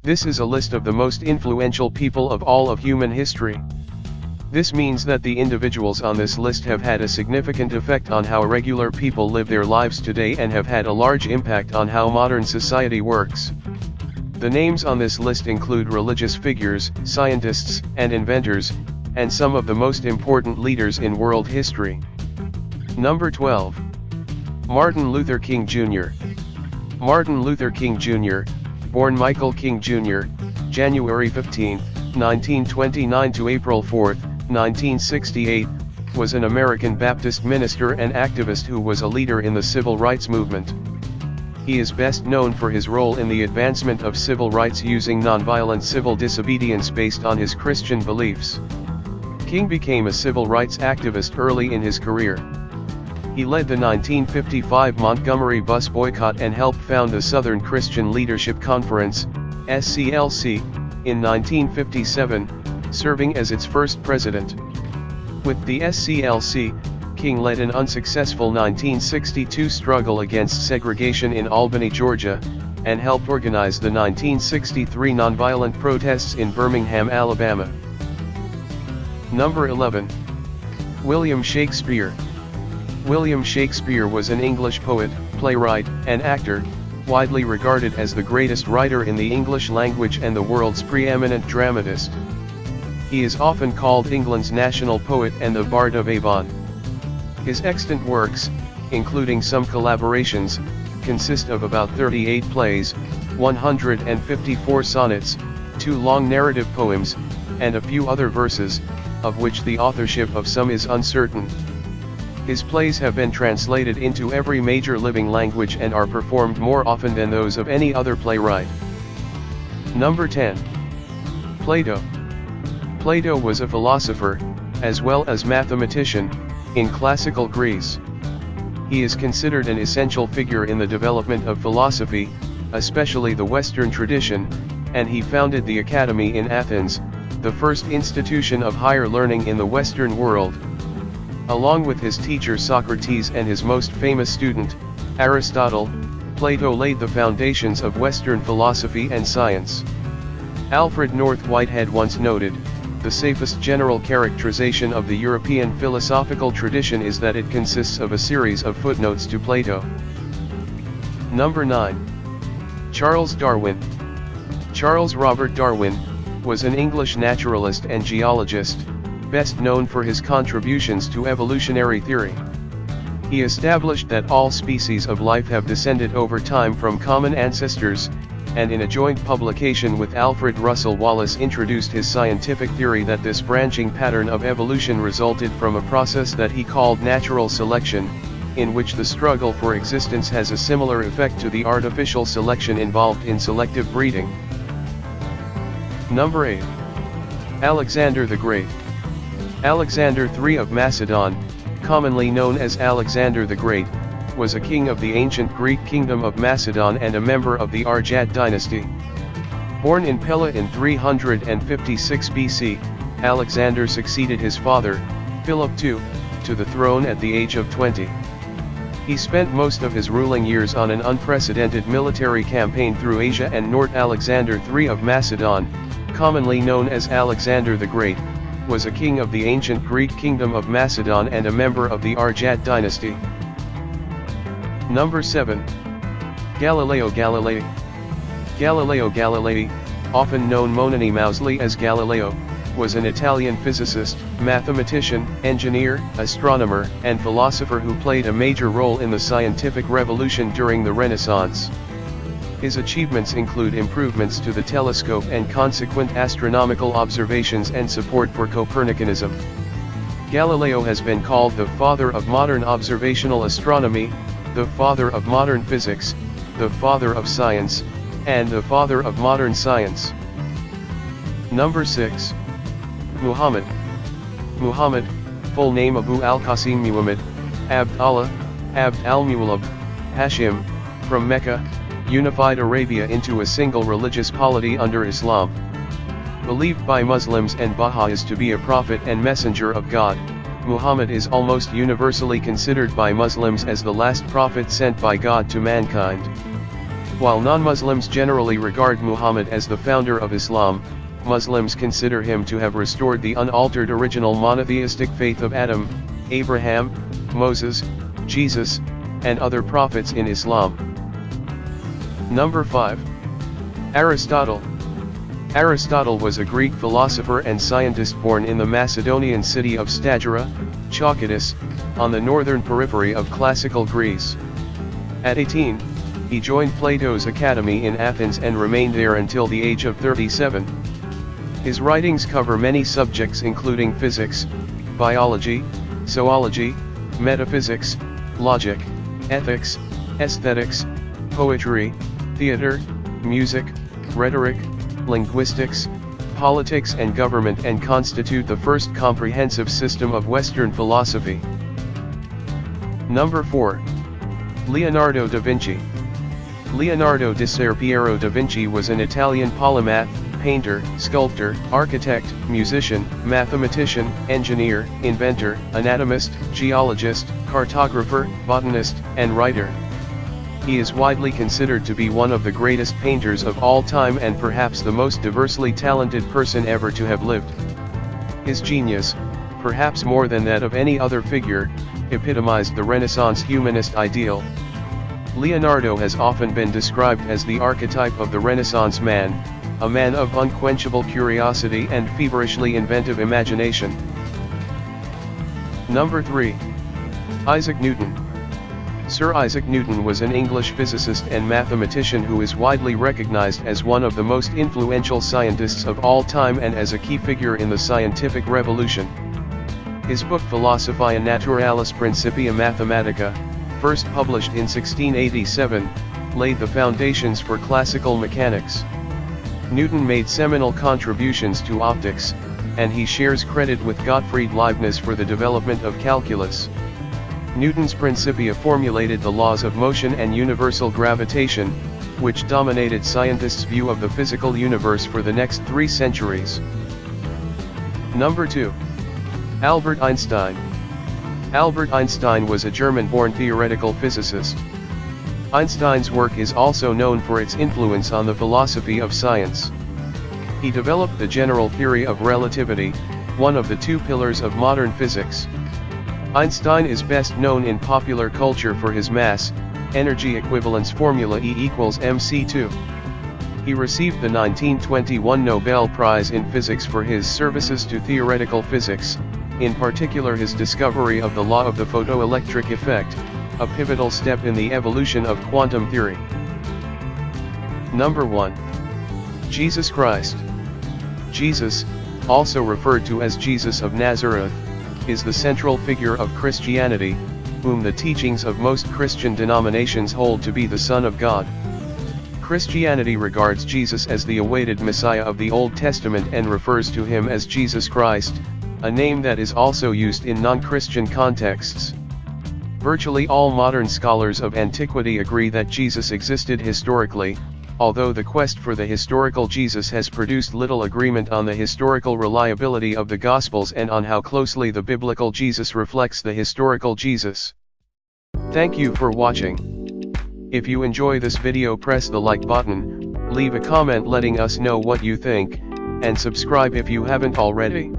This is a list of the most influential people of all of human history. This means that the individuals on this list have had a significant effect on how regular people live their lives today and have had a large impact on how modern society works. The names on this list include religious figures, scientists, and inventors, and some of the most important leaders in world history. Number 12. Martin Luther King Jr. Martin Luther King Jr., born Michael King Jr., January 15, 1929 to April 4, 1968, was an American Baptist minister and activist who was a leader in the civil rights movement. He is best known for his role in the advancement of civil rights using nonviolent civil disobedience based on his Christian beliefs. King became a civil rights activist early in his career. He led the 1955 Montgomery bus boycott and helped found the Southern Christian Leadership Conference, SCLC, in 1957, serving as its first president. With the SCLC, King led an unsuccessful 1962 struggle against segregation in Albany, Georgia, and helped organize the 1963 nonviolent protests in Birmingham, Alabama. Number 11. William Shakespeare. William Shakespeare was an English poet, playwright, and actor, widely regarded as the greatest writer in the English language and the world's preeminent dramatist. He is often called England's national poet and the Bard of Avon. His extant works, including some collaborations, consist of about 38 plays, 154 sonnets, 2 long narrative poems, and a few other verses, of which the authorship of some is uncertain. His plays have been translated into every major living language and are performed more often than those of any other playwright. Number 10. Plato. Plato was a philosopher, as well as mathematician, in classical Greece. He is considered an essential figure in the development of philosophy, especially the Western tradition, and he founded the Academy in Athens, the first institution of higher learning in the Western world. Along with his teacher Socrates and his most famous student, Aristotle, Plato laid the foundations of Western philosophy and science. Alfred North Whitehead once noted, "The safest general characterization of the European philosophical tradition is that it consists of a series of footnotes to Plato." Number 9. Charles Darwin. Charles Robert Darwin was an English naturalist and geologist, best known for his contributions to evolutionary theory. He established that all species of life have descended over time from common ancestors, and in a joint publication with Alfred Russel Wallace introduced his scientific theory that this branching pattern of evolution resulted from a process that he called natural selection, in which the struggle for existence has a similar effect to the artificial selection involved in selective breeding. Number 8. Alexander the Great. Alexander III of Macedon, commonly known as Alexander the Great, was a king of the ancient Greek kingdom of Macedon and a member of the Argead dynasty. Born in Pella in 356 BC, Alexander succeeded his father, Philip II, to the throne at the age of 20. He spent most of his ruling years on an unprecedented military campaign through Asia and North. Alexander III of Macedon, commonly known as Alexander the Great, was a king of the ancient Greek kingdom of Macedon and a member of the Argead dynasty. Number 7. Galileo Galilei. Galileo Galilei, often known mononymously as Galileo, was an Italian physicist, mathematician, engineer, astronomer, and philosopher who played a major role in the scientific revolution during the Renaissance. His achievements include improvements to the telescope and consequent astronomical observations and support for Copernicanism. Galileo has been called the father of modern observational astronomy, the father of modern physics, the father of science, and the father of modern science. Number 6. Muhammad. Muhammad, full name Abu al-Qasim Muhammad, Abd Allah, Abd al-Mulab, Hashim, from Mecca, unified Arabia into a single religious polity under Islam. Believed by Muslims and Baha'is to be a prophet and messenger of God, Muhammad is almost universally considered by Muslims as the last prophet sent by God to mankind. While non-Muslims generally regard Muhammad as the founder of Islam, Muslims consider him to have restored the unaltered original monotheistic faith of Adam, Abraham, Moses, Jesus, and other prophets in Islam. Number 5. Aristotle. Aristotle was a Greek philosopher and scientist born in the Macedonian city of Stagira, Chalkidus, on the northern periphery of classical Greece. At 18, he joined Plato's academy in Athens and remained there until the age of 37. His writings cover many subjects including physics, biology, zoology, metaphysics, logic, ethics, aesthetics, poetry, theater, music, rhetoric, linguistics, politics and government, and constitute the first comprehensive system of Western philosophy. Number 4. Leonardo da Vinci. Leonardo Piero da Vinci was an Italian polymath, painter, sculptor, architect, musician, mathematician, engineer, inventor, anatomist, geologist, cartographer, botanist, and writer. He is widely considered to be one of the greatest painters of all time and perhaps the most diversely talented person ever to have lived. His genius, perhaps more than that of any other figure, epitomized the Renaissance humanist ideal. Leonardo has often been described as the archetype of the Renaissance man, a man of unquenchable curiosity and feverishly inventive imagination. Number 3. Isaac Newton. Sir Isaac Newton was an English physicist and mathematician who is widely recognized as one of the most influential scientists of all time and as a key figure in the scientific revolution. His book Philosophiae Naturalis Principia Mathematica, first published in 1687, laid the foundations for classical mechanics. Newton made seminal contributions to optics, and he shares credit with Gottfried Leibniz for the development of calculus. Newton's Principia formulated the laws of motion and universal gravitation, which dominated scientists' view of the physical universe for the next 3 centuries. Number 2. Albert Einstein. Albert Einstein was a German-born theoretical physicist. Einstein's work is also known for its influence on the philosophy of science. He developed the general theory of relativity, one of the 2 pillars of modern physics. Einstein is best known in popular culture for his mass-energy equivalence formula E=mc². He received the 1921 Nobel Prize in Physics for his services to theoretical physics, in particular his discovery of the law of the photoelectric effect, a pivotal step in the evolution of quantum theory. Number 1. Jesus Christ. Jesus, also referred to as Jesus of Nazareth, is the central figure of Christianity, whom the teachings of most Christian denominations hold to be the Son of God. Christianity regards Jesus as the awaited Messiah of the Old Testament and refers to him as Jesus Christ, a name that is also used in non-Christian contexts. Virtually all modern scholars of antiquity agree that Jesus existed historically, although the quest for the historical Jesus has produced little agreement on the historical reliability of the Gospels and on how closely the biblical Jesus reflects the historical Jesus. Thank you for watching. If you enjoy this video, press the like button, leave a comment letting us know what you think, and subscribe if you haven't already.